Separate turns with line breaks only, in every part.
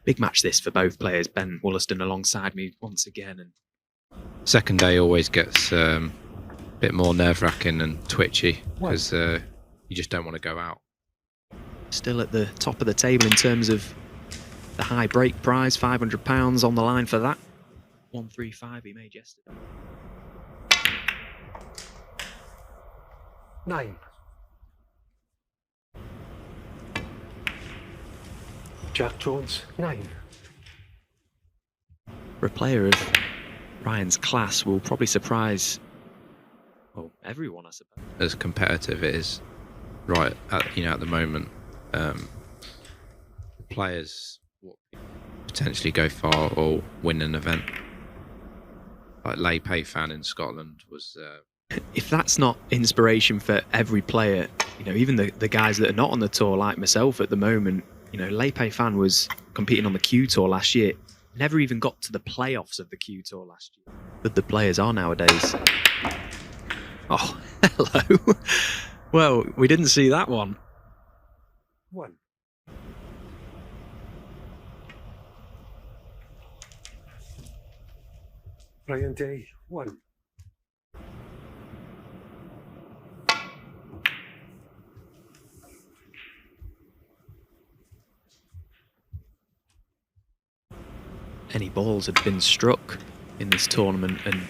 Big match this for both players. Ben Wollaston alongside me once again. And
second day always gets a bit more nerve-wracking and twitchy because you just don't want to go out.
Still at the top of the table in terms of the high break prize, £500 on the line for that. 135 he made yesterday.
9. Jack Jones, 9.
For a player of Ryan's class, will probably surprise everyone, I suppose.
As competitive it is, right at the moment, players potentially go far or win an event. Like Lei Pei Fan in Scotland was.
If that's not inspiration for every player, even the guys that are not on the tour, like myself at the moment. Lei Pei Fan was competing on the Q Tour last year. Never even got to the playoffs of the Q Tour last year. But the players are nowadays. Oh, hello. Well, we didn't see that one.
1. Ryan Day, 1.
Any balls had been struck in this tournament, and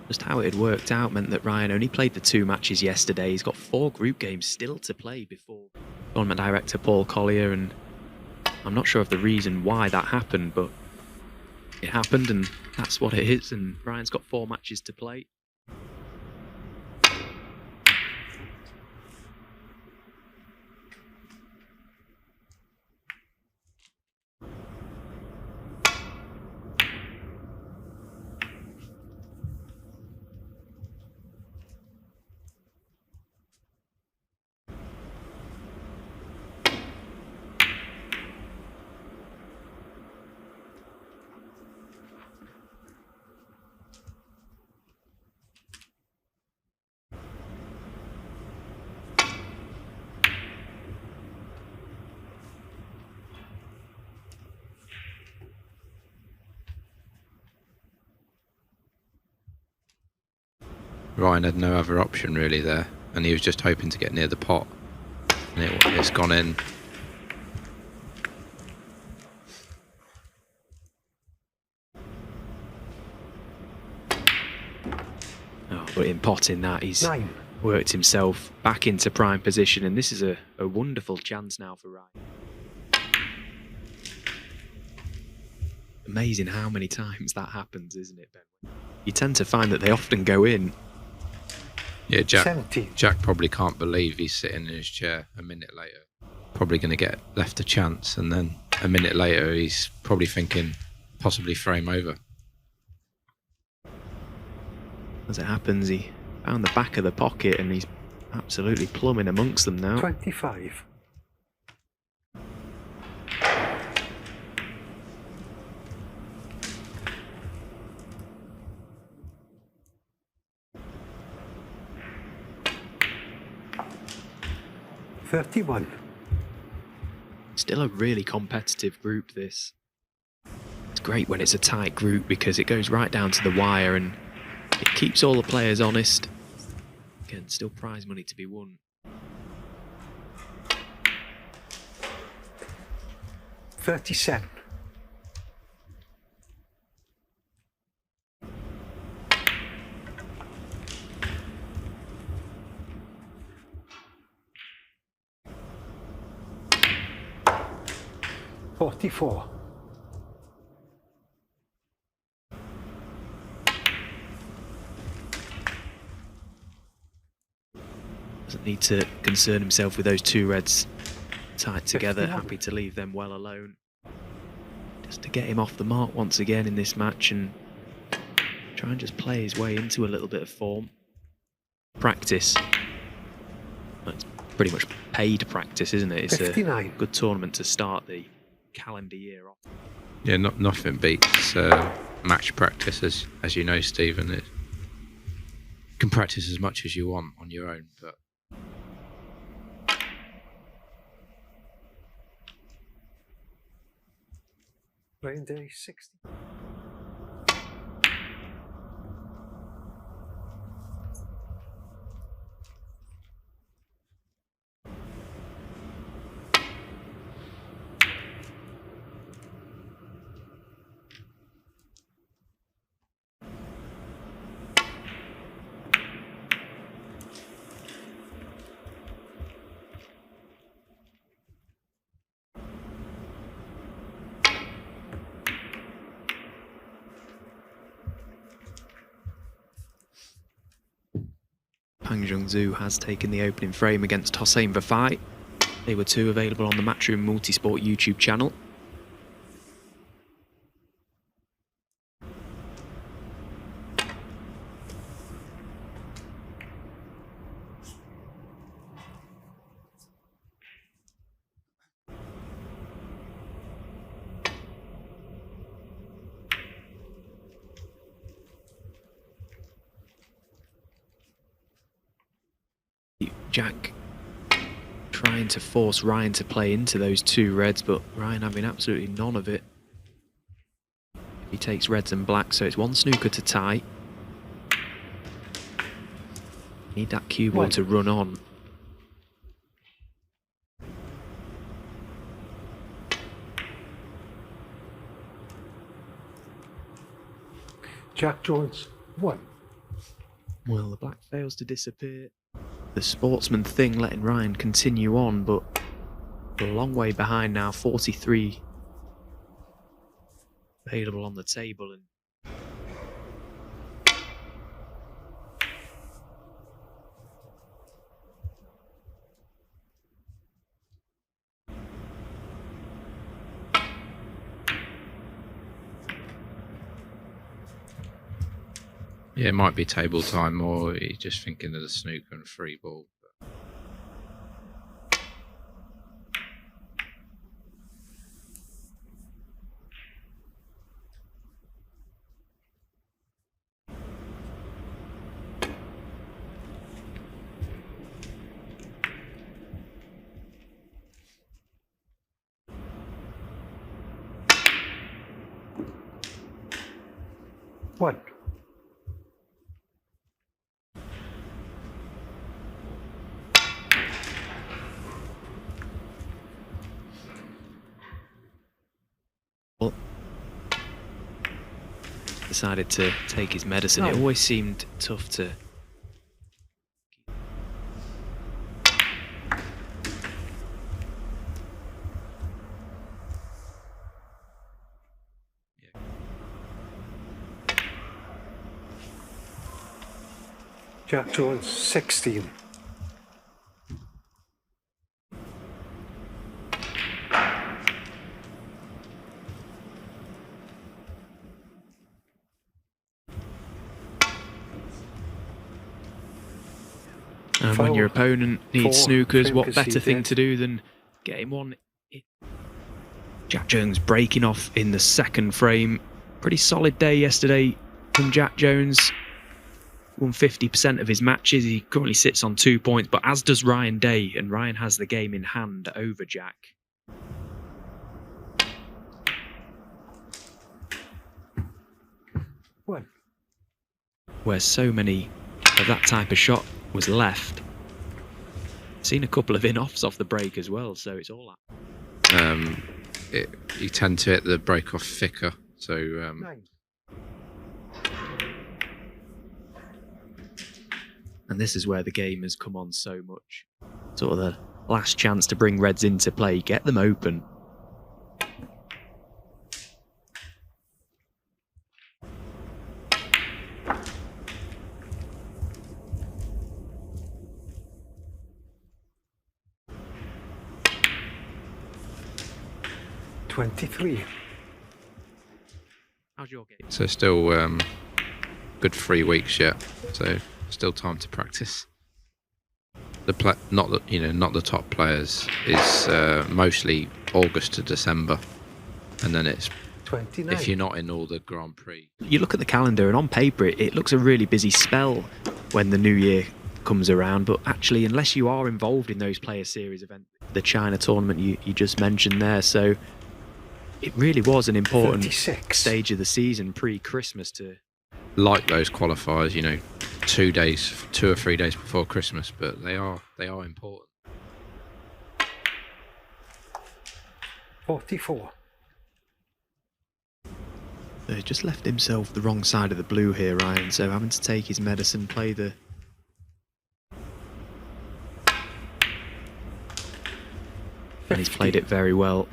just how it had worked out meant that Ryan only played the 2 matches yesterday. He's got 4 group games still to play before tournament director Paul Collier, and I'm not sure of the reason why that happened, but it happened, and that's what it is. And Ryan's got 4 matches to play.
Ryan had no other option really there, and he was just hoping to get near the pot, and it's gone in.
Oh, but in potting that, he's
9.
worked himself back into prime position, and this is a wonderful chance now for Ryan. Amazing how many times that happens, isn't it, Ben? You tend to find that they often go in.
Yeah, Jack
17.
Jack probably can't believe he's sitting in his chair a minute later. Probably going to get left a chance, and then a minute later he's probably thinking possibly frame over.
As it happens, he found the back of the pocket, and he's absolutely plumbing amongst them now.
25. $31.
Still a really competitive group, this. It's great when it's a tight group because it goes right down to the wire and it keeps all the players honest. Again, still prize money to be won.
37. $44.
Doesn't need to concern himself with those 2 reds tied together.
51.
Happy to leave them well alone. Just to get him off the mark once again in this match and try and just play his way into a little bit of form. Practice. It's pretty much paid practice, isn't it? It's
59.
a good tournament to start the calendar year off.
Yeah, nothing beats match practice, as you know, Stephen. You can practice as much as you want on your own, but
Ryan Day, 60.
Pang Zhengzhou has taken the opening frame against Hossein Vafai. They were two available on the Matchroom Multisport YouTube channel. Jack trying to force Ryan to play into those two reds, but Ryan having absolutely none of it. He takes reds and blacks, so it's one snooker to tie. Need that cue ball to run on.
Jack Jones, 1.
Well, the black fails to disappear. The sportsman thing letting Ryan continue on, but a long way behind now, 43 available on the table. And
Yeah, it might be table time, or he's just thinking of the snooker and free ball.
One.
well, decided to take his medicine. It always seemed tough to
Jack Jones, 16.
And when your opponent needs
4,
snookers,
frame
what better thing
conceded.
to do than get him one? Jack Jones breaking off in the second frame. Pretty solid day yesterday from Jack Jones. Won 50% of his matches. He currently sits on 2 points, but as does Ryan Day, and Ryan has the game in hand over Jack.
One.
Where so many of that type of shot was left. Seen a couple of in-offs off the break as well, so it's all up.
You tend to hit the break off thicker, so
9.
And this is where the game has come on so much. Sort of the last chance to bring reds into play, get them open.
$23.
How's your game?
so still good 3 weeks yet. So still time to practice. Not the top players is mostly August to December, and then it's
29.
if you're not in all the Grand Prix.
You look at the calendar and on paper it looks a really busy spell when the new year comes around, but actually unless you are involved in those player series events, the China tournament you just mentioned there, so it really was an important
36.
stage of the season pre-Christmas to.
Like those qualifiers, you know, 2 or 3 days before Christmas, but they are important.
44.
He just left himself the wrong side of the blue here, Ryan, so having to take his medicine, play the... And he's played it very well.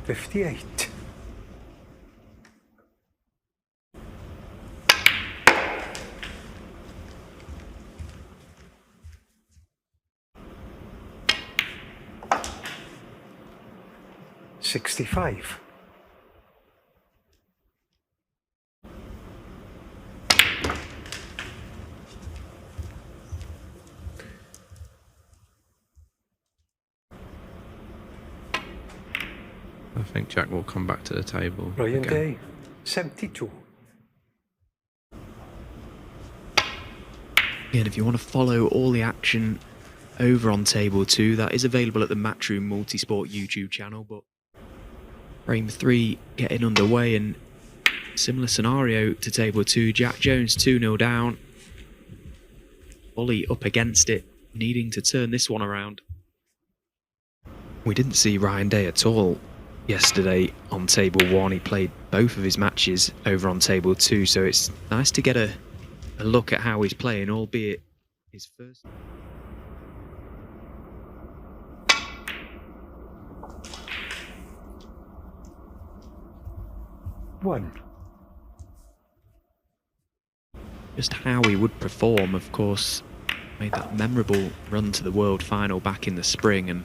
$58. $65.
I think Jack will come back to the table.
Ryan
again.
Day, 72.
Again, if you want to follow all the action over on Table 2, that is available at the Matchroom Multisport YouTube channel, but Frame 3 getting underway, and similar scenario to Table 2. Jack Jones 2-0 down. Ollie up against it, needing to turn this one around. We didn't see Ryan Day at all yesterday on Table 1. He played both of his matches over on Table 2, so it's nice to get a look at how he's playing, albeit his first.
One.
Just how he would perform, of course, made that memorable run to the World Final back in the spring, and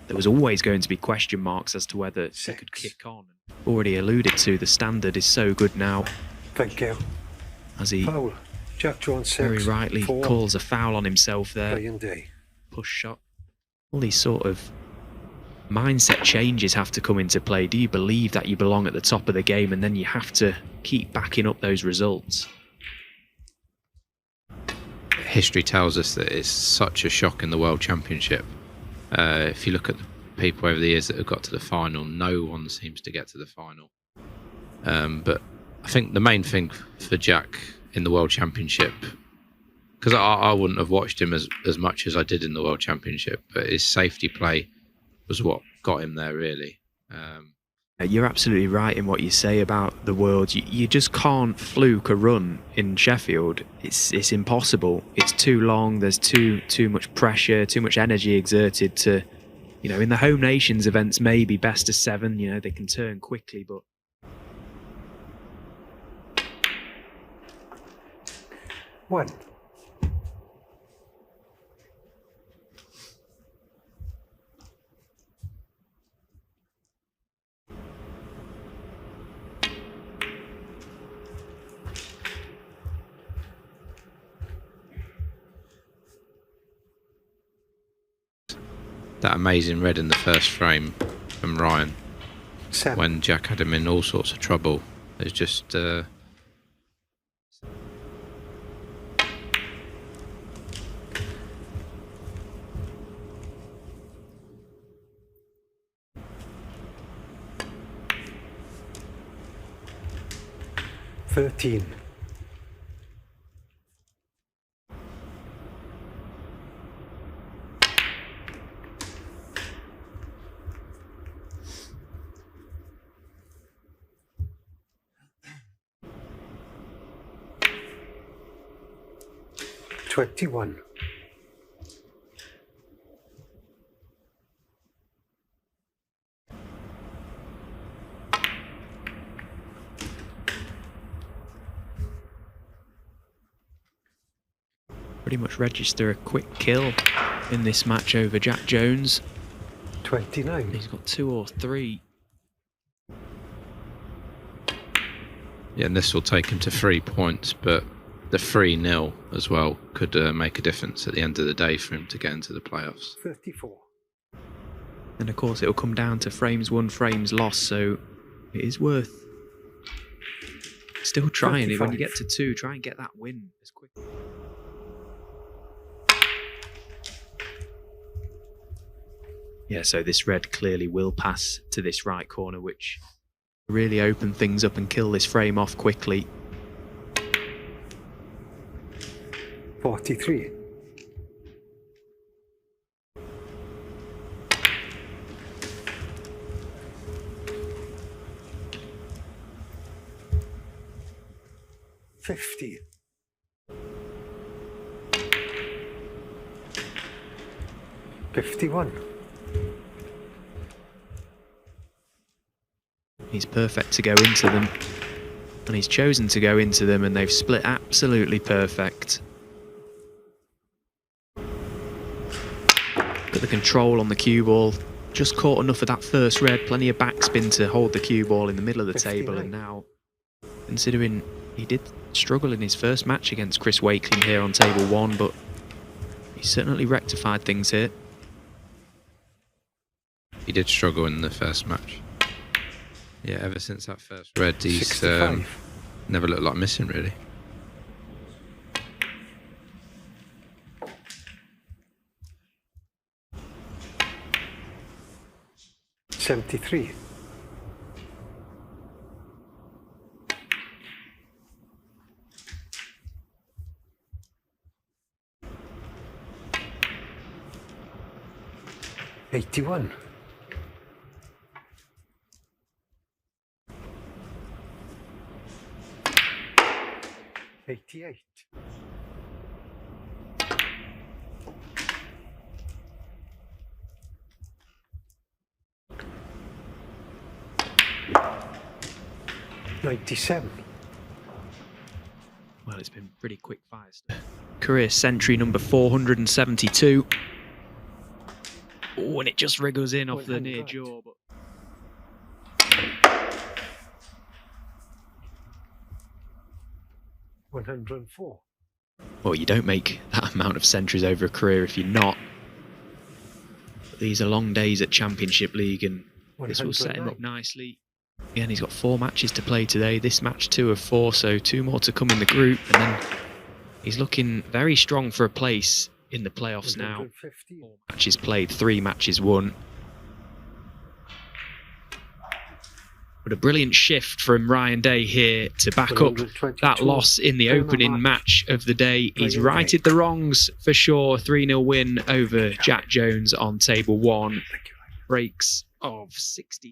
there was always going to be question marks as to whether he could kick on. Already alluded to, the standard is so good now,
Thank you.
as he
Foul. Jack Jones 6.
very rightly
4.
calls a foul on himself there.
Ryan Day.
Push shot. All these sort of mindset changes have to come into play. Do you believe that you belong at the top of the game, and then you have to keep backing up those results?
History tells us that it's such a shock in the World Championship. If you look at the people over the years that have got to the final, no one seems to get to the final. But I think the main thing for Jack in the World Championship, because I wouldn't have watched him as much as I did in the World Championship, but his safety play was what got him there, really.
You're absolutely right in what you say about the World. You just can't fluke a run in Sheffield. It's impossible. It's too long. There's too much pressure, too much energy exerted to, you know, in the home nations events, maybe best of 7, you know, they can turn quickly, but...
One.
That amazing red in the first frame from Ryan,
7.
when Jack had him in all sorts of trouble. It's just...
$13. $21.
Pretty much register a quick kill in this match over Jack Jones.
29.
He's got 2 or 3.
Yeah, and this will take him to 3 points, but the 3-0 as well could make a difference at the end of the day for him to get into the playoffs.
34.
And of course it'll come down to frames won, frames lost, so it is worth Still trying it. When you
35.
get to 2, try and get that win as quick. Yeah, so this red clearly will pass to this right corner, which really open things up and kill this frame off quickly.
43. $50. $51.
He's perfect to go into them, and he's chosen to go into them, and they've split absolutely perfect. Got the control on the cue ball, just caught enough of that first red, plenty of backspin to hold the cue ball in the middle of the
59.
table, and now, considering he did struggle in his first match against Chris Wakeling here on table 1, but he certainly rectified things here.
He did struggle in the first match. Yeah, ever since that first red, he's
65.
never looked like missing, really.
$73. $81. $88. $97.
Well, it's been pretty quick fires. Career century number 472. Oh, and it just wriggles in off the near
100.
jaw. But
$104.
well, you don't make that amount of centuries over a career if you're not. But these are long days at Championship League, and this will set him up
109.
nicely. Again, he's got 4 matches to play today. This match 2 of 4, so 2 more to come in the group, and then he's looking very strong for a place in the playoffs now.
150.
4 matches played, 3 matches won. But a brilliant shift from Ryan Day here to back up
122.
that loss in the
Turn
opening
match.
match of the day. He's
Brilliant.
righted the wrongs for sure. 3-0 win over Jack Jones on table 1.
Thank you.
Breaks of 60.